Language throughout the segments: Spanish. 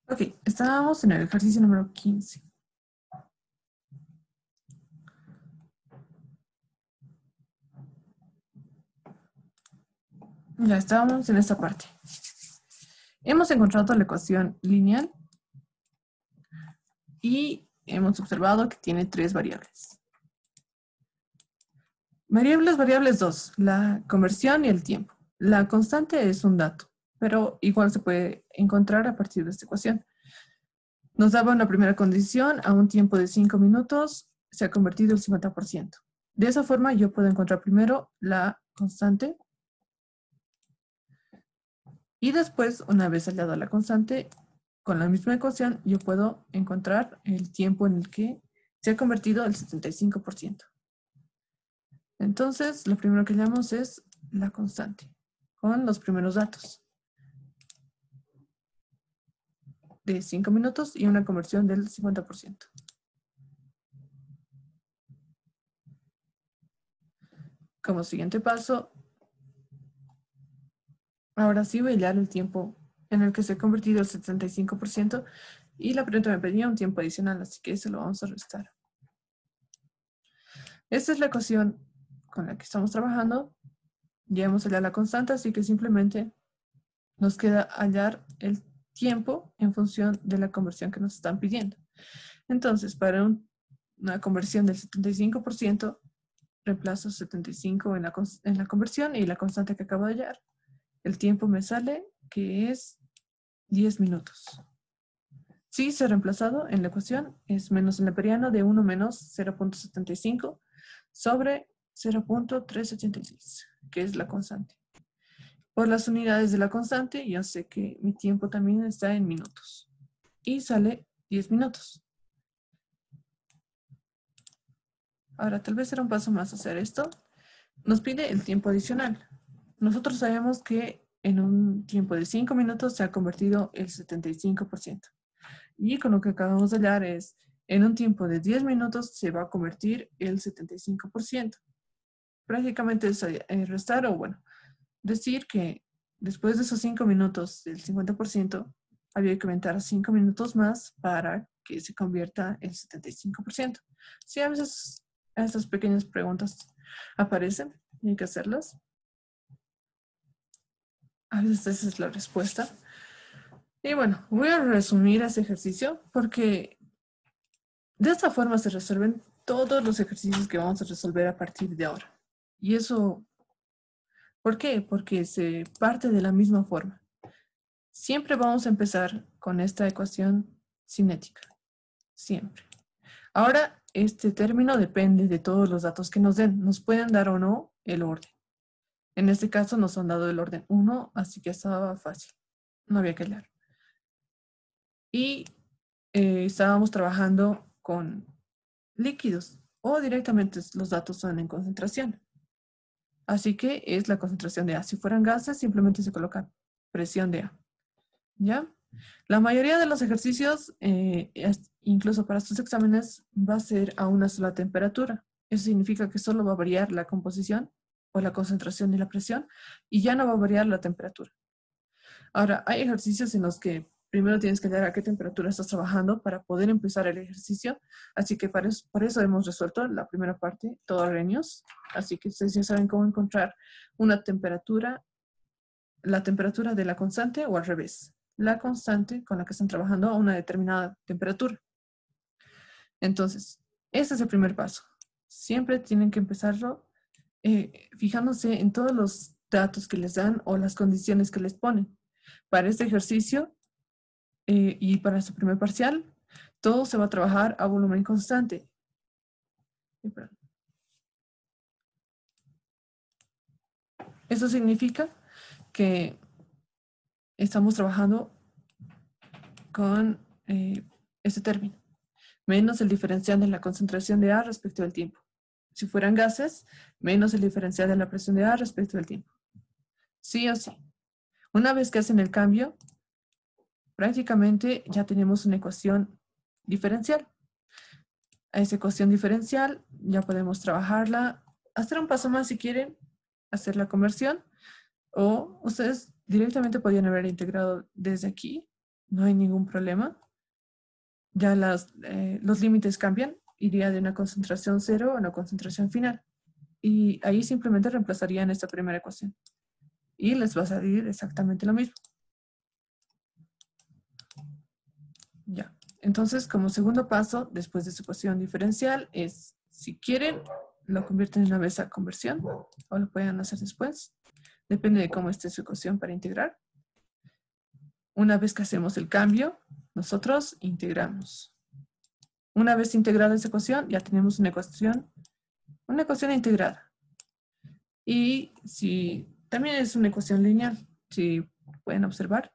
Ok, estábamos en el ejercicio número 15. Ya estábamos en esta parte. Hemos encontrado la ecuación lineal y hemos observado que tiene tres variables. Variables 2, la conversión y el tiempo. La constante es un dato, pero igual se puede encontrar a partir de esta ecuación. Nos daba una primera condición a un tiempo de 5 minutos, se ha convertido el 50%. De esa forma yo puedo encontrar primero la constante y después, una vez hallada la constante, con la misma ecuación yo puedo encontrar el tiempo en el que se ha convertido el 75%. Entonces, lo primero que hallamos es la constante, con los primeros datos de 5 minutos y una conversión del 50%. Como siguiente paso, ahora sí voy a hallar el tiempo en el que se ha convertido el 75% y la pregunta me pedía un tiempo adicional, así que eso lo vamos a restar. Esta es la ecuación con la que estamos trabajando. Ya hemos hallado la constante, así que simplemente nos queda hallar el tiempo en función de la conversión que nos están pidiendo. Entonces, para una conversión del 75%, reemplazo 75 en la conversión y la constante que acabo de hallar. El tiempo me sale que es 10 minutos. Si se ha reemplazado en la ecuación, es menos el neperiano de 1 menos 0.75 sobre 0.386, que es la constante. Por las unidades de la constante, yo sé que mi tiempo también está en minutos. Y sale 10 minutos. Ahora, tal vez será un paso más hacer esto. Nos pide el tiempo adicional. Nosotros sabemos que en un tiempo de 5 minutos se ha convertido el 75%. Y con lo que acabamos de hallar es, en un tiempo de 10 minutos se va a convertir el 75%. Prácticamente es restar o, bueno, decir que después de esos 5 minutos del 50%, había que aumentar 5 minutos más para que se convierta el 75%. Sí, a veces estas pequeñas preguntas aparecen y hay que hacerlas. A veces esa es la respuesta. Y bueno, voy a resumir ese ejercicio porque de esta forma se resuelven todos los ejercicios que vamos a resolver a partir de ahora. Y eso, ¿por qué? Porque se parte de la misma forma. Siempre vamos a empezar con esta ecuación cinética. Siempre. Ahora, este término depende de todos los datos que nos den. Nos pueden dar o no el orden. En este caso nos han dado el orden 1, así que estaba fácil. No había que hallar. Y estábamos trabajando con líquidos o directamente los datos son en concentración. Así que es la concentración de A. Si fueran gases, simplemente se coloca presión de A. ¿Ya? La mayoría de los ejercicios, incluso para estos exámenes, va a ser a una sola temperatura. Eso significa que solo va a variar la composición o la concentración de la presión y ya no va a variar la temperatura. Ahora, hay ejercicios en los que primero tienes que ver a qué temperatura estás trabajando para poder empezar el ejercicio. Así que para eso hemos resuelto la primera parte, todos reños. Así que ustedes ya saben cómo encontrar una temperatura, la temperatura de la constante o al revés. La constante con la que están trabajando a una determinada temperatura. Entonces, ese es el primer paso. Siempre tienen que empezarlo fijándose en todos los datos que les dan o las condiciones que les ponen. Para este ejercicio y para su primer parcial, todo se va a trabajar a volumen constante. Eso significa que estamos trabajando con este término, menos el diferencial de la concentración de A respecto del tiempo. Si fueran gases, menos el diferencial de la presión de A respecto del tiempo. Sí o sí. Una vez que hacen el cambio, prácticamente ya tenemos una ecuación diferencial. A esa ecuación diferencial ya podemos trabajarla, hacer un paso más si quieren, hacer la conversión, o ustedes directamente podrían haber integrado desde aquí no hay ningún problema. Ya los límites cambian, iría de una concentración cero a una concentración final. Y ahí simplemente reemplazarían esta primera ecuación. Y les va a salir exactamente lo mismo. Ya. Entonces, como segundo paso, después de su ecuación diferencial, es, si quieren, lo convierten en una mesa conversión, o lo pueden hacer después. Depende de cómo esté su ecuación para integrar. Una vez que hacemos el cambio, nosotros integramos. Una vez integrada esa ecuación, ya tenemos una ecuación integrada. Y si también es una ecuación lineal, si pueden observar.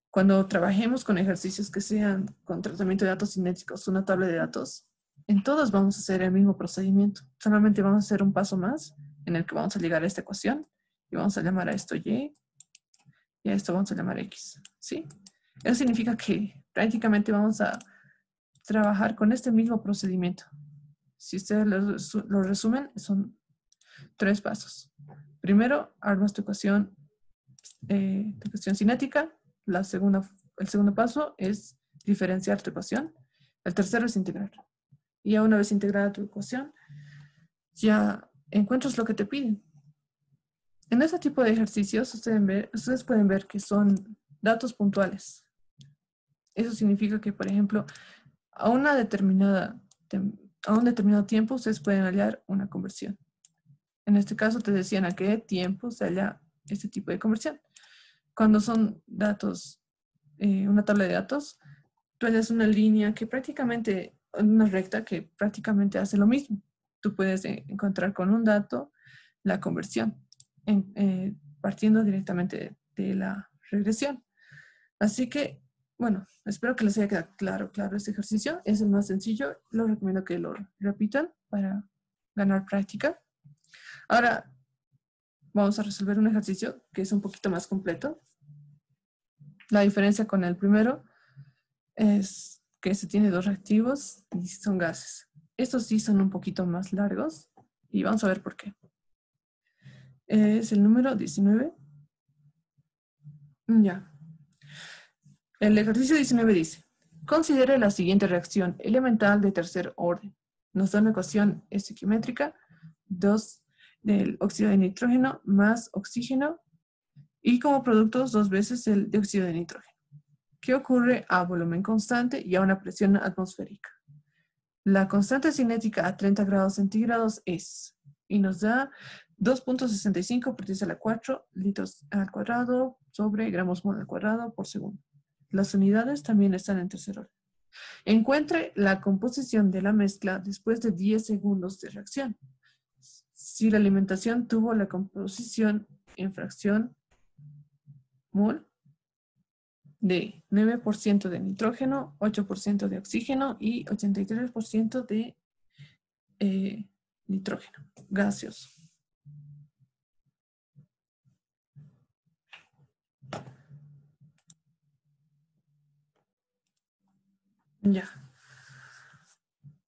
Cuando trabajemos con ejercicios que sean con tratamiento de datos cinéticos, una tabla de datos, en todos vamos a hacer el mismo procedimiento. Solamente vamos a hacer un paso más en el que vamos a llegar a esta ecuación y vamos a llamar a esto Y y a esto vamos a llamar X. ¿Sí? Eso significa que prácticamente vamos a trabajar con este mismo procedimiento. Si ustedes lo resumen, son 3 pasos. Primero, armas tu ecuación cinética. El segundo paso es diferenciar tu ecuación. El tercero es integrar. Y ya una vez integrada tu ecuación, ya encuentras lo que te piden. En este tipo de ejercicios, ustedes pueden ver que son datos puntuales. Eso significa que, por ejemplo, a un determinado tiempo, ustedes pueden hallar una conversión. En este caso, te decían a qué tiempo se halla este tipo de conversión. Cuando son datos, una tabla de datos, tú hallas una línea que prácticamente, una recta que prácticamente hace lo mismo. Tú puedes encontrar con un dato la conversión, partiendo directamente de la regresión. Así que, bueno, espero que les haya quedado claro este ejercicio. Es el más sencillo. Lo recomiendo que lo repitan para ganar práctica. Ahora, vamos a resolver un ejercicio que es un poquito más completo. La diferencia con el primero es que se tiene 2 reactivos y son gases. Estos sí son un poquito más largos y vamos a ver por qué. Es el número 19. Ya. El ejercicio 19 dice, considere la siguiente reacción elemental de tercer orden. Nos da una ecuación estequiométrica, 2 del óxido de nitrógeno más oxígeno y como productos 2 veces el dióxido de nitrógeno. ¿Qué ocurre a volumen constante y a una presión atmosférica? La constante cinética a 30 grados centígrados es, y nos da 2.65 por 10 a la 4 litros al cuadrado sobre gramos mol al cuadrado por segundo. Las unidades también están en tercer orden. Encuentre la composición de la mezcla después de 10 segundos de reacción. Si la alimentación tuvo la composición en fracción mol de 9% de nitrógeno, 8% de oxígeno y 83% de nitrógeno gaseoso. Ya.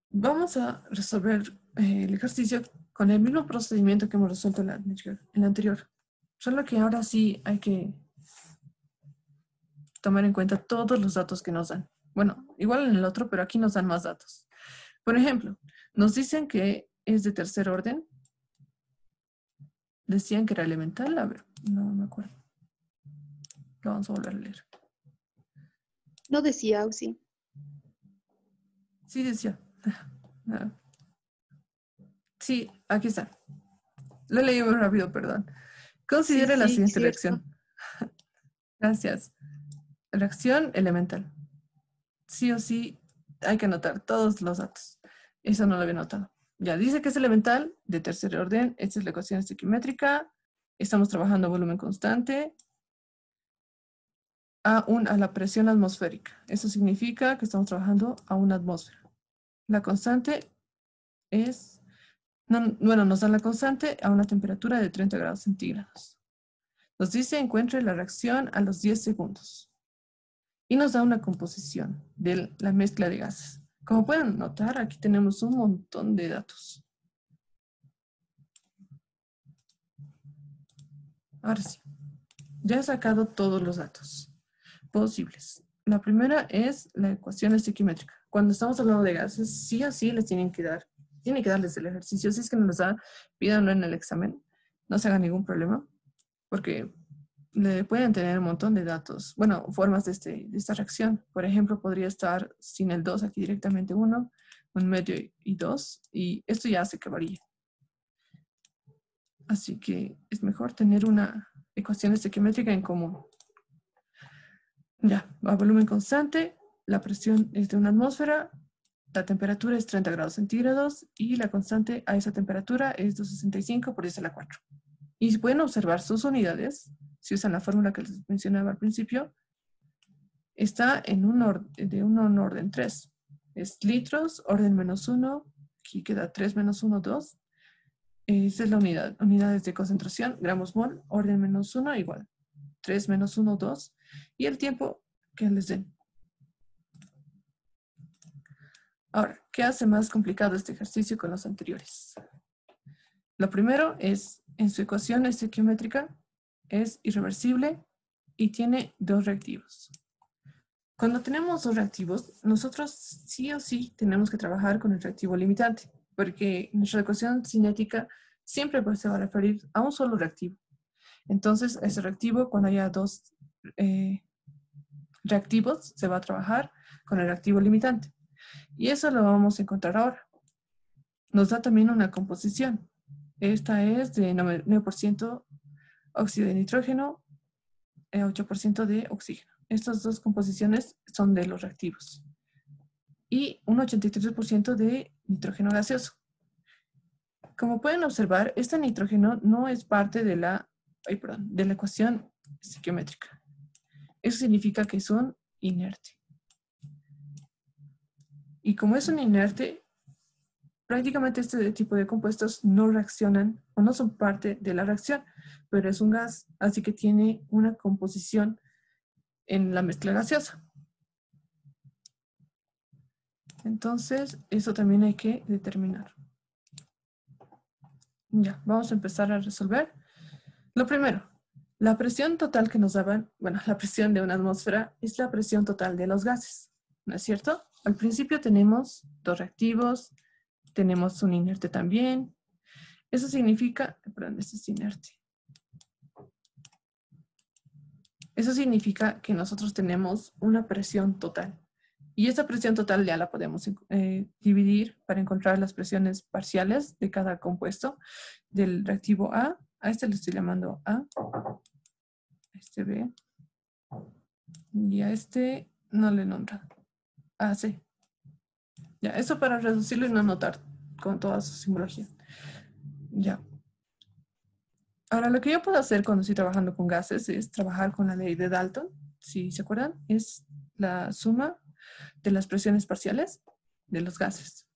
Vamos a resolver el ejercicio con el mismo procedimiento que hemos resuelto en el anterior. Solo que ahora sí hay que tomar en cuenta todos los datos que nos dan. Bueno, igual en el otro, pero aquí nos dan más datos. Por ejemplo, nos dicen que es de tercer orden. Decían que era elemental. A ver, no me acuerdo. Lo vamos a volver a leer. No decía Auxi. Sí, decía. Sí, aquí está. Lo leí muy rápido, perdón. Considere la Sí, siguiente cierto. reacción. Gracias. Reacción elemental. Sí o sí hay que anotar todos los datos. Eso no lo había notado. Ya, dice que es elemental de tercer orden. Esta es la ecuación estequiométrica. Estamos trabajando a volumen constante a la presión atmosférica. Eso significa que estamos trabajando a una atmósfera. La constante es, nos da la constante a una temperatura de 30 grados centígrados. Nos dice encuentre la reacción a los 10 segundos. Y nos da una composición de la mezcla de gases. Como pueden notar, aquí tenemos un montón de datos. Ahora sí, ya he sacado todos los datos posibles. La primera es la ecuación estequiométrica. Cuando estamos hablando de gases, sí o sí les tienen que darles el ejercicio. Si es que no les da, pídanlo en el examen. No se hagan ningún problema, porque le pueden tener un montón de datos. Bueno, formas de esta reacción. Por ejemplo, podría estar sin el 2 aquí directamente 1, un medio y 2, y esto ya hace que varíe. Así que es mejor tener una ecuación estequiométrica en común. Ya, a volumen constante, la presión es de una atmósfera, la temperatura es 30 grados centígrados y la constante a esa temperatura es 265 por 10 a la 4. Y si pueden observar sus unidades, si usan la fórmula que les mencionaba al principio, está en un orden 3. Es litros, orden -1, aquí queda 3 menos 1, 2. Esa es la unidad. Unidades de concentración, gramos mol, orden -1 igual. 3 menos 1, 2. Y el tiempo que les den. Ahora, ¿qué hace más complicado este ejercicio con los anteriores? Lo primero es, en su ecuación estequiométrica, es irreversible y tiene dos reactivos. Cuando tenemos dos reactivos, nosotros sí o sí tenemos que trabajar con el reactivo limitante, porque nuestra ecuación cinética siempre se va a referir a un solo reactivo. Entonces, ese reactivo, cuando haya dos reactivos, se va a trabajar con el reactivo limitante. Y eso lo vamos a encontrar ahora. Nos da también una composición. Esta es de 9% óxido de nitrógeno, 8% de oxígeno. Estas dos composiciones son de los reactivos. Y un 83% de nitrógeno gaseoso. Como pueden observar, este nitrógeno no es parte de la ecuación estequiométrica. Eso significa que es un inerte. Y como es un inerte, prácticamente este tipo de compuestos no reaccionan o no son parte de la reacción, pero es un gas, así que tiene una composición en la mezcla gaseosa. Entonces, eso también hay que determinar. Ya, vamos a empezar a resolver. Lo primero, la presión total que nos daban, bueno, la presión de una atmósfera es la presión total de los gases, ¿no es cierto? Al principio tenemos dos reactivos, tenemos un inerte también. Eso significa, perdón, este es inerte. Eso significa que nosotros tenemos una presión total. Y esta presión total ya la podemos dividir para encontrar las presiones parciales de cada compuesto del reactivo A. A este le estoy llamando A. A este B. Y a este no le nombra. A, C. Ya, eso para reducirlo y no anotar con toda su simbología. Ya. Ahora, lo que yo puedo hacer cuando estoy trabajando con gases es trabajar con la ley de Dalton. Si se acuerdan, es la suma de las presiones parciales de los gases.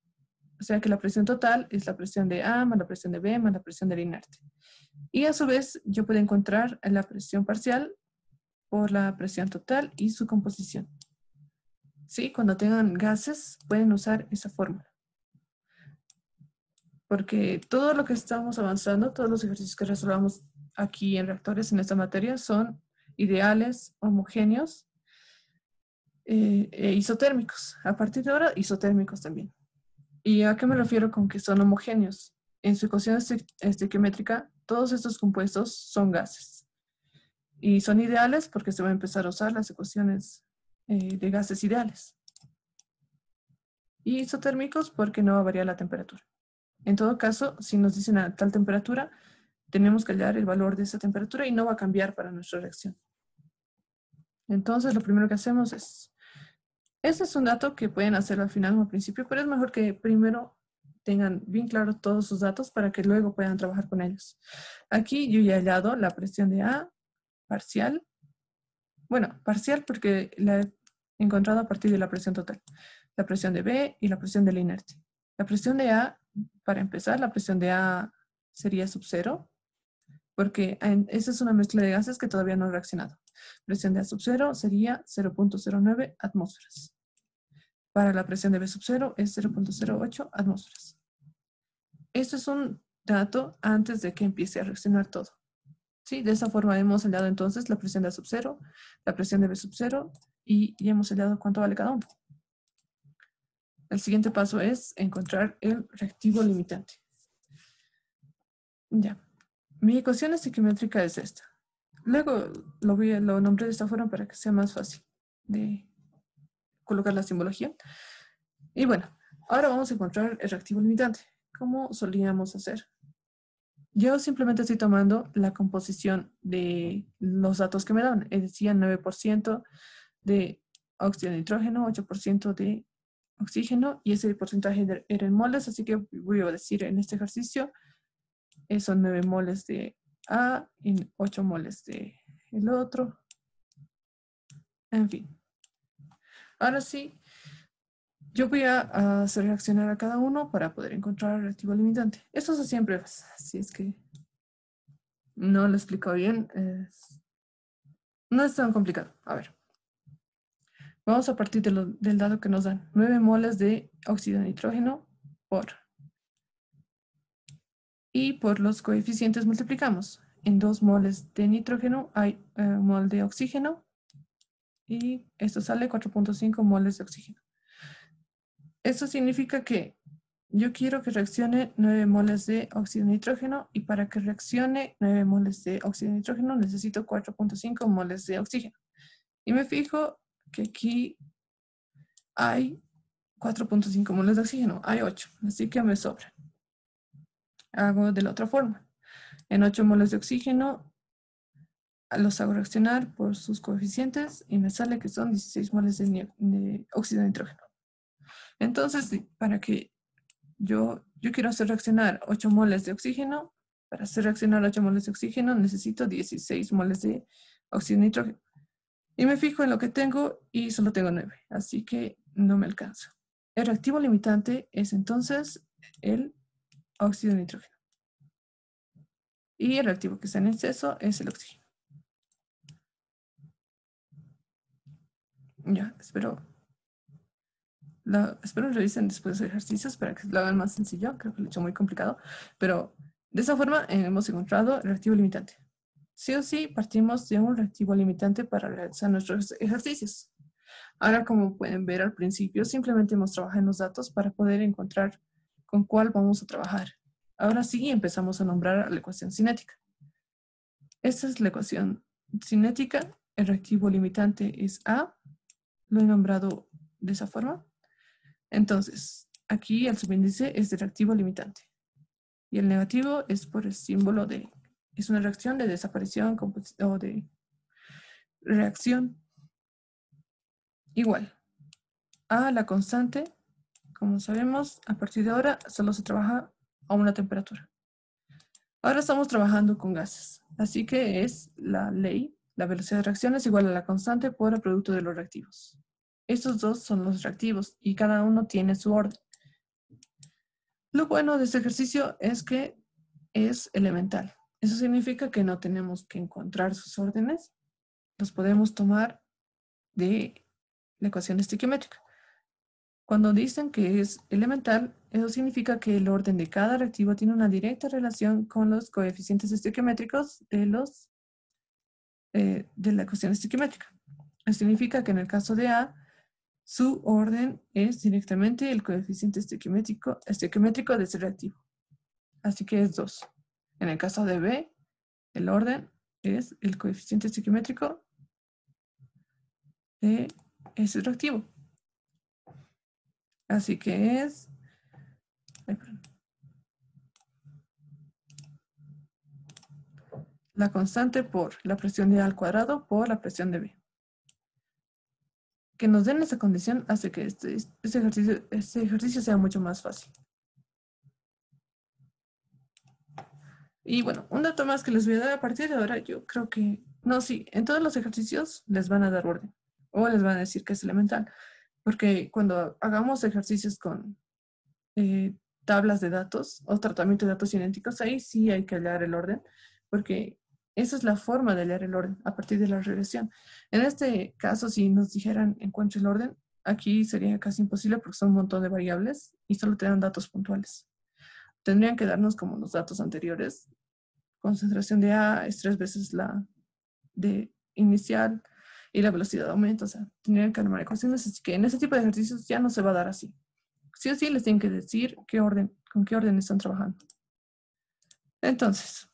O sea que la presión total es la presión de A más la presión de B más la presión del inerte. Y a su vez, yo puedo encontrar la presión parcial por la presión total y su composición. Sí, cuando tengan gases, pueden usar esa fórmula. Porque todo lo que estamos avanzando, todos los ejercicios que resolvamos aquí en reactores en esta materia son ideales, homogéneos e isotérmicos. A partir de ahora, isotérmicos también. ¿Y a qué me refiero con que son homogéneos? En su ecuación estequiométrica, todos estos compuestos son gases. Y son ideales porque se va a empezar a usar las ecuaciones de gases ideales. Y isotérmicos porque no va a variar la temperatura. En todo caso, si nos dicen a tal temperatura, tenemos que hallar el valor de esa temperatura y no va a cambiar para nuestra reacción. Entonces, lo primero que hacemos es... Este es un dato que pueden hacer al final o al principio, pero es mejor que primero tengan bien claro todos sus datos para que luego puedan trabajar con ellos. Aquí yo ya he hallado la presión de A parcial. Bueno, parcial porque la he encontrado a partir de la presión total. La presión de B y la presión del inerte. La presión de A, para empezar, la presión de A sería sub 0, porque esa es una mezcla de gases que todavía no ha reaccionado. Presión de A sub 0 sería 0.09 atmósferas. Para la presión de B sub 0 es 0.08 atmósferas. Esto es un dato antes de que empiece a reaccionar todo. ¿Sí? De esa forma hemos hallado entonces la presión de A sub 0, la presión de B sub 0 y ya hemos hallado cuánto vale cada uno. El siguiente paso es encontrar el reactivo limitante. Ya. Mi ecuación estequiométrica es esta. Luego lo nombré de esta forma para que sea más fácil de colocar la simbología. Y bueno, ahora vamos a encontrar el reactivo limitante. ¿Cómo solíamos hacer? Yo simplemente estoy tomando la composición de los datos que me dan. Decía 9% de óxido de nitrógeno, 8% de oxígeno, y ese porcentaje era en moles, así que voy a decir en este ejercicio, son 9 moles de A y 8 moles de el otro. En fin. Ahora sí, yo voy a hacer reaccionar a cada uno para poder encontrar el reactivo limitante. Esto se siempre, si es que no lo explico bien, no es tan complicado. A ver. Vamos a partir del dado que nos dan. 9 moles de óxido de nitrógeno por. Y por los coeficientes multiplicamos. En 2 moles de nitrógeno hay un mol de oxígeno. Y esto sale 4.5 moles de oxígeno. Esto significa que yo quiero que reaccione 9 moles de óxido de nitrógeno. Y para que reaccione 9 moles de óxido de nitrógeno necesito 4.5 moles de oxígeno. Y me fijo que aquí hay 4.5 moles de oxígeno, hay 8, así que me sobra. Hago de la otra forma. En 8 moles de oxígeno los hago reaccionar por sus coeficientes y me sale que son 16 moles de óxido de nitrógeno. Entonces, para que yo quiero hacer reaccionar 8 moles de oxígeno, para hacer reaccionar 8 moles de oxígeno necesito 16 moles de óxido de nitrógeno. Y me fijo en lo que tengo y solo tengo 9, así que no me alcanza. El reactivo limitante es entonces el óxido de nitrógeno. Y el reactivo que está en exceso es el oxígeno. Ya, espero revisen después de ejercicios para que lo hagan más sencillo. Creo que lo he hecho muy complicado. Pero de esa forma hemos encontrado el reactivo limitante. Sí o sí, partimos de un reactivo limitante para realizar nuestros ejercicios. Ahora, como pueden ver al principio, simplemente hemos trabajado en los datos para poder encontrar con cuál vamos a trabajar. Ahora sí, empezamos a nombrar la ecuación cinética. Esta es la ecuación cinética. El reactivo limitante es A. Lo he nombrado de esa forma. Entonces, aquí el subíndice es de reactivo limitante. Y el negativo es por el símbolo de... Es una reacción de desaparición o de reacción. Igual. A la constante, como sabemos, a partir de ahora solo se trabaja a una temperatura. Ahora estamos trabajando con gases. Así que es la ley, la velocidad de reacción es igual a la constante por el producto de los reactivos. Estos dos son los reactivos y cada uno tiene su orden. Lo bueno de este ejercicio es que es elemental. Eso significa que no tenemos que encontrar sus órdenes. Los podemos tomar de la ecuación estequiométrica. Cuando dicen que es elemental, eso significa que el orden de cada reactivo tiene una directa relación con los coeficientes estequiométricos de la ecuación estequiométrica. Eso significa que en el caso de A, su orden es directamente el coeficiente estequiométrico de ese reactivo. Así que es 2. En el caso de B, el orden es el coeficiente estequiométrico de ese reactivo. Así que es... la constante por la presión de A al cuadrado por la presión de B. Que nos den esa condición hace que este ejercicio sea mucho más fácil. Y bueno, un dato más que les voy a dar a partir de ahora, yo creo que, no, sí, en todos los ejercicios les van a dar orden o les van a decir que es elemental, porque cuando hagamos ejercicios con tablas de datos o tratamiento de datos cinéticos, ahí sí hay que hallar el orden, porque esa es la forma de hallar el orden a partir de la regresión. En este caso, si nos dijeran encuentre el orden, aquí sería casi imposible porque son un montón de variables y solo te dan datos puntuales. Tendrían que darnos como los datos anteriores concentración de A es 3 veces la de inicial y la velocidad aumenta. O sea, tendrían que armar ecuaciones. Así que en ese tipo de ejercicios ya no se va a dar así. Sí o sí les tienen que decir con qué orden están trabajando. Entonces,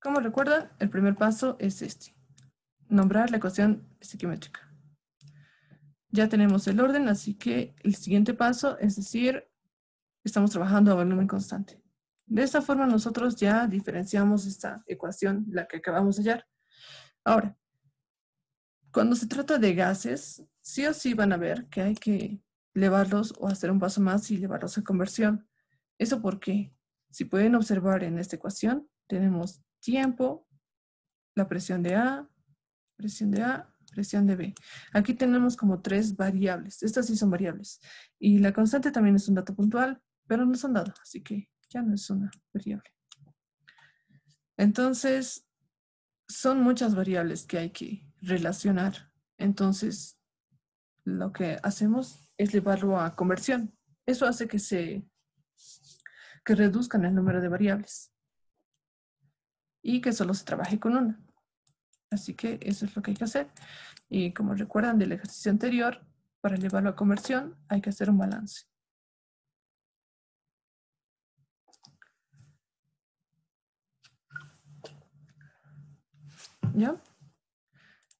como recuerdan, el primer paso es este. Nombrar la ecuación estequiométrica. Ya tenemos el orden, así que el siguiente paso es decir, estamos trabajando a volumen constante. De esta forma nosotros ya diferenciamos esta ecuación, la que acabamos de hallar. Ahora, cuando se trata de gases, sí o sí van a ver que hay que elevarlos o hacer un paso más y llevarlos a conversión. ¿Eso porque si pueden observar en esta ecuación, tenemos tiempo, la presión de A, presión de A, presión de B. Aquí tenemos como 3 variables. Estas sí son variables. Y la constante también es un dato puntual, pero no son dados, así que ya no es una variable. Entonces, son muchas variables que hay que relacionar. Entonces, lo que hacemos es llevarlo a conversión. Eso hace que reduzcan el número de variables y que solo se trabaje con una. Así que eso es lo que hay que hacer. Y como recuerdan del ejercicio anterior, para llevarlo a conversión hay que hacer un balance. ¿Ya?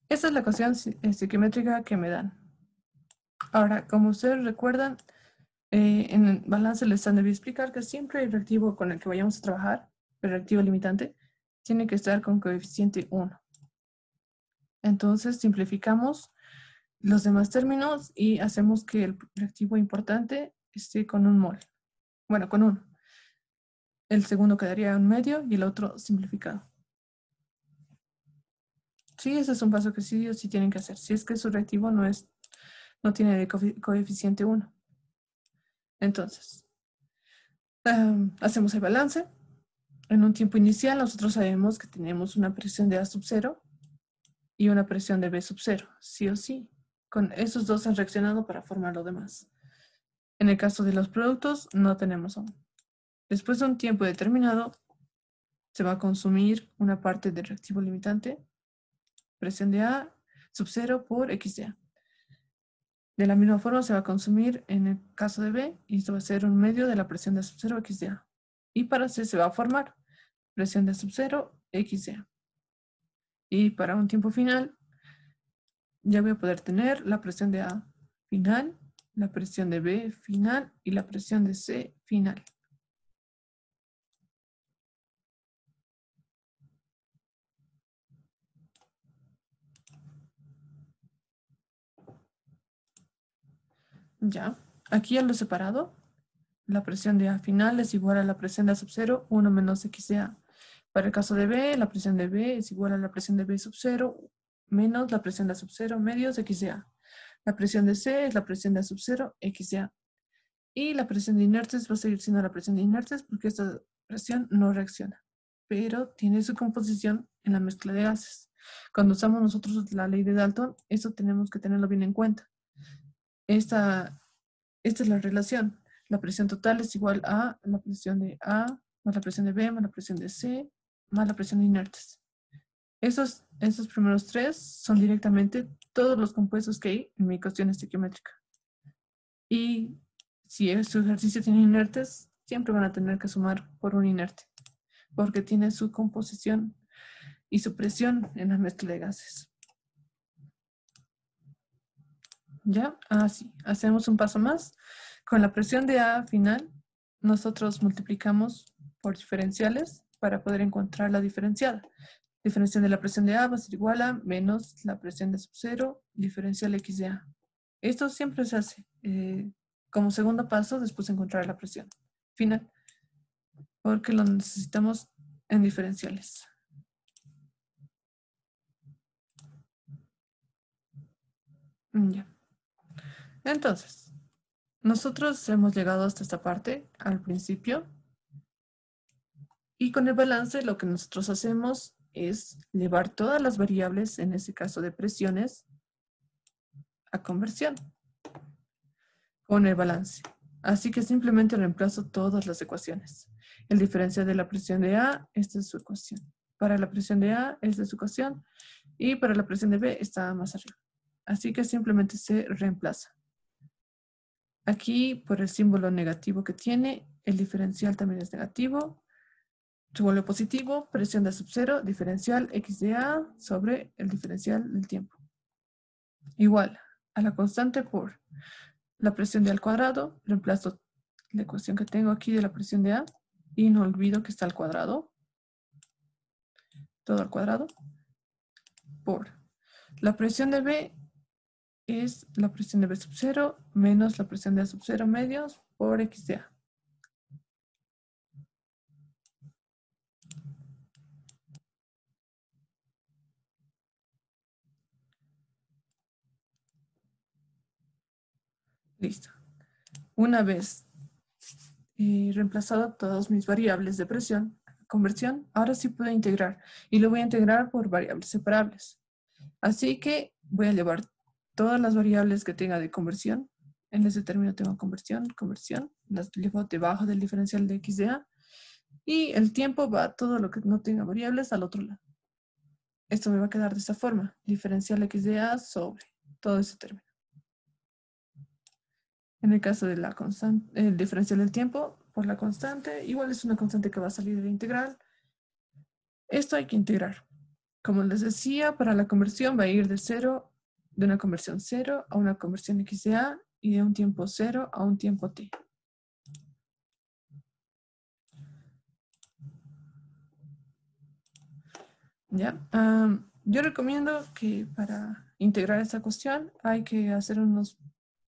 Esta es la ecuación estequiométrica que me dan. Ahora, como ustedes recuerdan, en el balance les han de explicar que siempre el reactivo con el que vayamos a trabajar, el reactivo limitante, tiene que estar con coeficiente 1. Entonces simplificamos los demás términos y hacemos que el reactivo importante esté con 1 mol. Bueno, con 1. El segundo quedaría en medio y el otro simplificado. Sí, ese es un paso que sí o sí tienen que hacer. Si es que su reactivo no tiene de coeficiente 1. Entonces, hacemos el balance. En un tiempo inicial nosotros sabemos que tenemos una presión de A sub 0 y una presión de B sub 0, sí o sí. Con esos dos han reaccionado para formar lo demás. En el caso de los productos, no tenemos aún. Después de un tiempo determinado, se va a consumir una parte del reactivo limitante, presión de A sub 0 por X de A. De la misma forma se va a consumir en el caso de B, y esto va a ser un medio de la presión de A sub 0 X de A. Y para C se va a formar presión de A sub 0 X de A. Y para un tiempo final, ya voy a poder tener la presión de A final, la presión de B final y la presión de C final. Ya, aquí ya lo he separado. La presión de A final es igual a la presión de A sub 0, 1 menos X de A. Para el caso de B, la presión de B es igual a la presión de B sub 0 menos la presión de A sub 0 medios X de A. La presión de C es la presión de A sub 0 X de A. Y la presión de inertes va a seguir siendo la presión de inertes porque esta presión no reacciona, pero tiene su composición en la mezcla de gases. Cuando usamos nosotros la ley de Dalton, eso tenemos que tenerlo bien en cuenta. Esta es la relación. La presión total es igual a la presión de A más la presión de B más la presión de C más la presión de inertes. Esos primeros tres son directamente todos los compuestos que hay en mi ecuación estequiométrica. Y si su ejercicio tiene inertes, siempre van a tener que sumar por un inerte, porque tiene su composición y su presión en la mezcla de gases. ¿Ya? Así. Hacemos un paso más. Con la presión de A final, nosotros multiplicamos por diferenciales para poder encontrar la diferenciada. Diferencial de la presión de A va a ser igual a menos la presión de sub 0 diferencial X de A. Esto siempre se hace como segundo paso después de encontrar la presión final, porque lo necesitamos en diferenciales. Ya. Entonces, nosotros hemos llegado hasta esta parte al principio y con el balance lo que nosotros hacemos es llevar todas las variables, en este caso de presiones, a conversión con el balance. Así que simplemente reemplazo todas las ecuaciones. El diferencial de la presión de A, esta es su ecuación. Para la presión de A, esta es su ecuación. Y para la presión de B, está más arriba. Así que simplemente se reemplaza. Aquí, por el símbolo negativo que tiene, el diferencial también es negativo. Se vuelve positivo, presión de A sub 0, diferencial x de A sobre el diferencial del tiempo. Igual a la constante por la presión de A al cuadrado, reemplazo la ecuación que tengo aquí de la presión de A y no olvido que está al cuadrado, todo al cuadrado, por la presión de B es la presión de B sub 0 menos la presión de A sub 0 medios por x de A. Listo. Una vez reemplazado todas mis variables de presión, conversión, ahora sí puedo integrar. Y lo voy a integrar por variables separables. Así que voy a llevar todas las variables que tenga de conversión. En ese término tengo conversión, las llevo debajo del diferencial de x de A. Y el tiempo va todo lo que no tenga variables al otro lado. Esto me va a quedar de esta forma. Diferencial x de A sobre todo ese término. En el caso de la constante, el diferencial del tiempo por la constante, igual es una constante que va a salir de la integral. Esto hay que integrar. Como les decía, para la conversión va a ir de una conversión 0 a una conversión x de A y de un tiempo 0 a un tiempo t. ¿Ya? Yo recomiendo que para integrar esta cuestión hay que hacer unos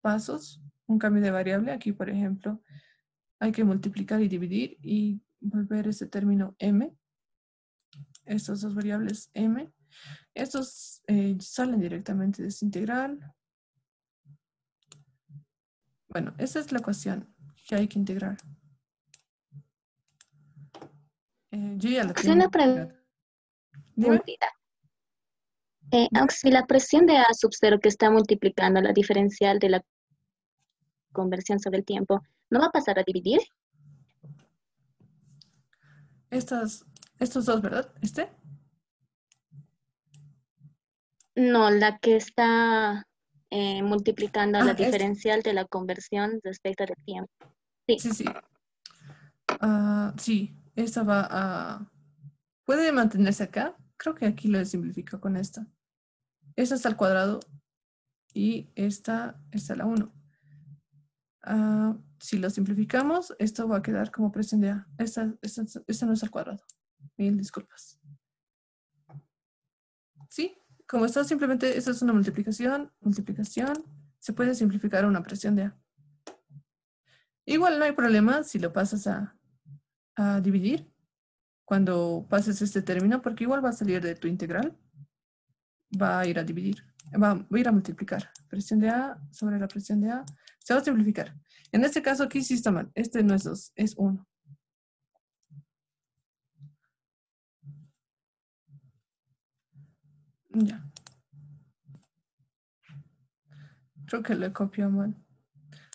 pasos, un cambio de variable. Aquí, por ejemplo, hay que multiplicar y dividir y volver ese término m. Estas dos variables m. Estos salen directamente de esta integral. Bueno, esa es la ecuación que hay que integrar. Yo ya la Sí, tengo una integrada. Dime. preguntita. Si la presión de A sub 0 que está multiplicando la diferencial de la conversión sobre el tiempo, ¿no va a pasar a dividir? Estos dos, ¿verdad? ¿Este? No, la que está multiplicando la Este. diferencial de la conversión respecto del tiempo. Sí. Sí, sí. Sí, esta va a... Puede mantenerse acá. Creo que aquí lo simplifico con esta. Esta está al cuadrado y esta está a la 1. Si lo simplificamos, esto va a quedar como presión de A. Esta no es al cuadrado. Mil disculpas. Sí, como está simplemente, esta es una multiplicación, se puede simplificar a una presión de A. Igual no hay problema si lo pasas a dividir cuando pases este término, porque igual va a salir de tu integral. Va a ir a dividir, va a ir a multiplicar. Presión de A sobre la presión de A. Se va a simplificar. En este caso aquí sí está mal. Este no es 2, es 1. Ya. Creo que lo he copiado mal.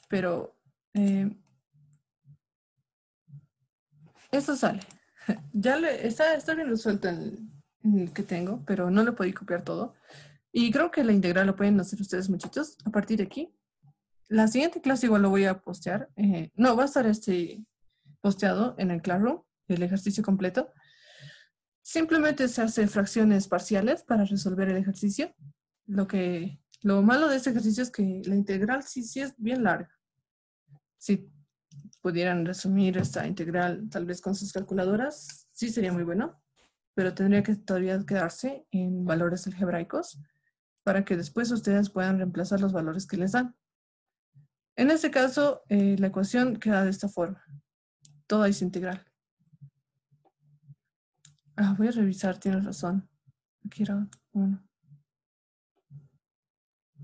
Pero eso sale. Ya está bien resuelto en el que tengo, pero no lo podí copiar todo. Y creo que la integral lo pueden hacer ustedes, muchachos, a partir de aquí. La siguiente clase igual lo voy a postear. No, va a estar posteado en el Classroom, el ejercicio completo. Simplemente se hace fracciones parciales para resolver el ejercicio. Lo malo de este ejercicio es que la integral sí es bien larga. Si pudieran resumir esta integral tal vez con sus calculadoras, sí sería muy bueno, pero tendría que todavía quedarse en valores algebraicos para que después ustedes puedan reemplazar los valores que les dan. En este caso, la ecuación queda de esta forma. Toda es integral. Voy a revisar, tienes razón. Aquí era 1.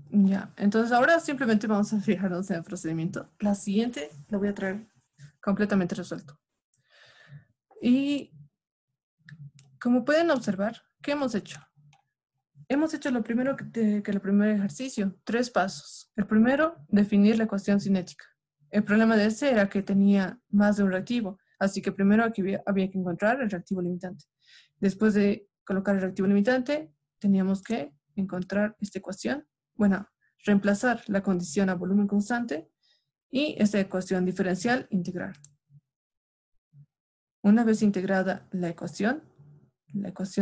Ya, entonces ahora simplemente vamos a fijarnos en el procedimiento. La siguiente la voy a traer completamente resuelto. Y como pueden observar, ¿qué hemos hecho? Hemos hecho lo primero que el primer ejercicio, 3 pasos. El primero, definir la ecuación cinética. El problema de ese era que tenía más de un reactivo, así que primero aquí había que encontrar el reactivo limitante. Después de colocar el reactivo limitante, teníamos que encontrar esta ecuación, bueno, reemplazar la condición a volumen constante y esta ecuación diferencial integrar. Una vez integrada la ecuación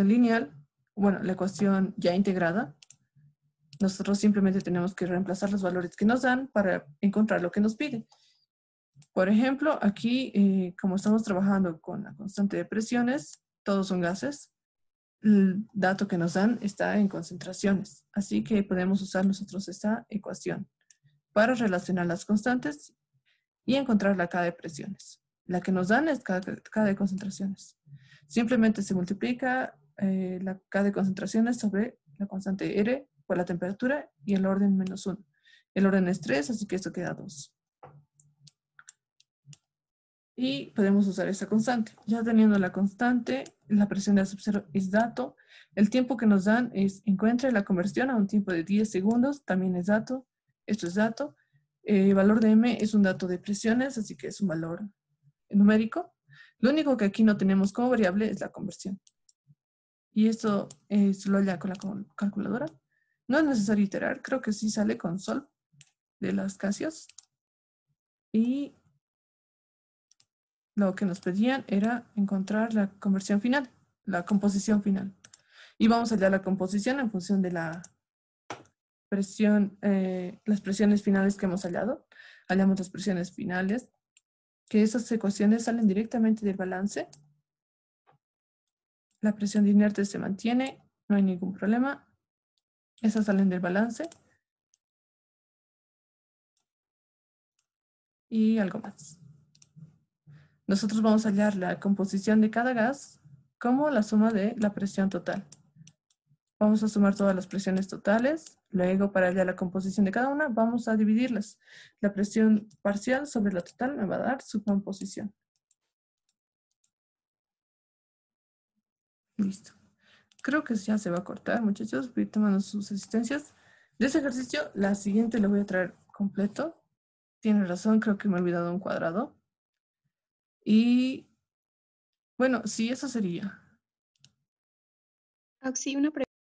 lineal, bueno, la ecuación ya integrada, nosotros simplemente tenemos que reemplazar los valores que nos dan para encontrar lo que nos pide. Por ejemplo, aquí, como estamos trabajando con la constante de presiones, todos son gases, el dato que nos dan está en concentraciones. Así que podemos usar nosotros esta ecuación para relacionar las constantes y encontrar la K de presiones. La que nos dan es K de concentraciones. Simplemente se multiplica la K de concentraciones sobre la constante R por la temperatura y el orden -1. El orden es 3, así que esto queda 2. Y podemos usar esa constante. Ya teniendo la constante, la presión de A sub 0 es dato. El tiempo que nos dan es encuentre la conversión a un tiempo de 10 segundos, también es dato. Esto es dato. El valor de M es un dato de presiones, así que es un valor numérico. Lo único que aquí no tenemos como variable es la conversión. Y esto lo halla con la calculadora. No es necesario iterar, creo que sí sale con sol de las Casios. Y lo que nos pedían era encontrar la conversión final, la composición final. Y vamos a hallar la composición en función de la presión, las presiones finales que hemos hallado. Hallamos las presiones finales, que esas ecuaciones salen directamente del balance. La presión de inerte se mantiene, no hay ningún problema. Esas salen del balance. Y algo más. Nosotros vamos a hallar la composición de cada gas como la suma de la presión total. Vamos a sumar todas las presiones totales. Luego, para hallar la composición de cada una, vamos a dividirlas. La presión parcial sobre la total me va a dar su composición. Listo. Creo que ya se va a cortar, muchachos. Voy tomando sus asistencias. De ese ejercicio, la siguiente lo voy a traer completo. Tiene razón, creo que me he olvidado un cuadrado. Y bueno, sí, eso sería. Oxy, una pregunta.